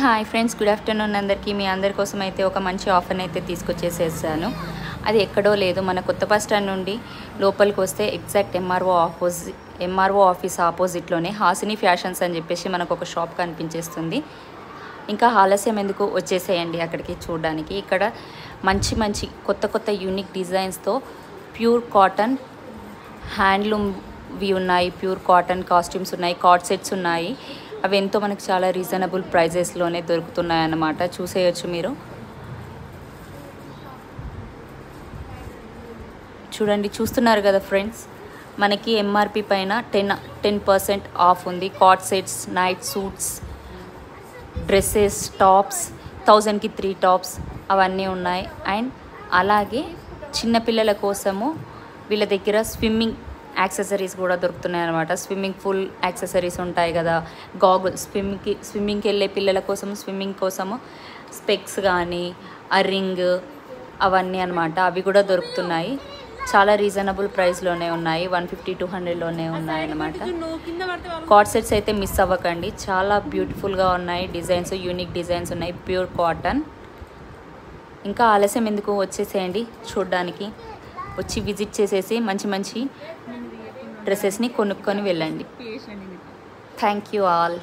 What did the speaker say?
Hi friends, good afternoon అందరికీ. మీ అందరి కోసం అయితే ఒక మంచి ఆఫర్ని అయితే తీసుకొచ్చేసేసాను. అది ఎక్కడో లేదు, మన కొత్త బస్ స్టాండ్ నుండి లోపలికి వస్తే ఎగ్జాక్ట్ ఎంఆర్ఓ ఆఫీస్ ఆపోజిట్లోనే హాసిని ఫ్యాషన్స్ అని చెప్పేసి మనకు ఒక షాప్ కనిపించేస్తుంది. ఇంకా ఆలస్యం ఎందుకు, వచ్చేసేయండి అక్కడికి చూడడానికి. ఇక్కడ మంచి మంచి కొత్త యూనిక్ డిజైన్స్తో ప్యూర్ కాటన్ హ్యాండ్లూమ్వి ఉన్నాయి, ప్యూర్ కాటన్ కాస్ట్యూమ్స్ ఉన్నాయి, కార్డ్ సెట్స్ ఉన్నాయి. అవి ఎంతో మనకు చాలా రీజనబుల్ ప్రైజెస్లోనే దొరుకుతున్నాయి అన్నమాట. చూసేయచ్చు మీరు. చూడండి, చూస్తున్నారు కదా ఫ్రెండ్స్, మనకి ఎంఆర్పి పైన 10% ఆఫ్ ఉంది. Card sets, night suits, dresses, tops, 1000కి 3 టాప్స్ అవన్నీ ఉన్నాయి. అండ్ అలాగే చిన్నపిల్లల కోసము వీళ్ళ దగ్గర స్విమ్మింగ్ యాక్సెసరీస్ కూడా దొరుకుతున్నాయి అన్నమాట. స్విమ్మింగ్ ఫుల్ యాక్సెసరీస్ ఉంటాయి కదా, గాగుల్స్, స్విమ్మింగ్కి వెళ్ళే పిల్లల కోసం స్విమ్మింగ్ కోసము స్పెక్స్ కానీ ఆ రింగ్ అవన్నీ అనమాట. అవి కూడా దొరుకుతున్నాయి. చాలా రీజనబుల్ ప్రైస్లోనే ఉన్నాయి, 150-200లోనే ఉన్నాయి అన్నమాట. కార్డ్ సెట్స్ అయితే మిస్ అవ్వకండి, చాలా బ్యూటిఫుల్గా ఉన్నాయి. డిజైన్స్, యూనిక్ డిజైన్స్ ఉన్నాయి, ప్యూర్ కాటన్. ఇంకా ఆలస్యం ఎందుకు, వచ్చేసేయండి చూడడానికి. వచ్చి విజిట్ చేసేసి మంచి మంచి డ్రెస్సెస్ని కొనుక్కొని వెళ్ళండి. Thank you all.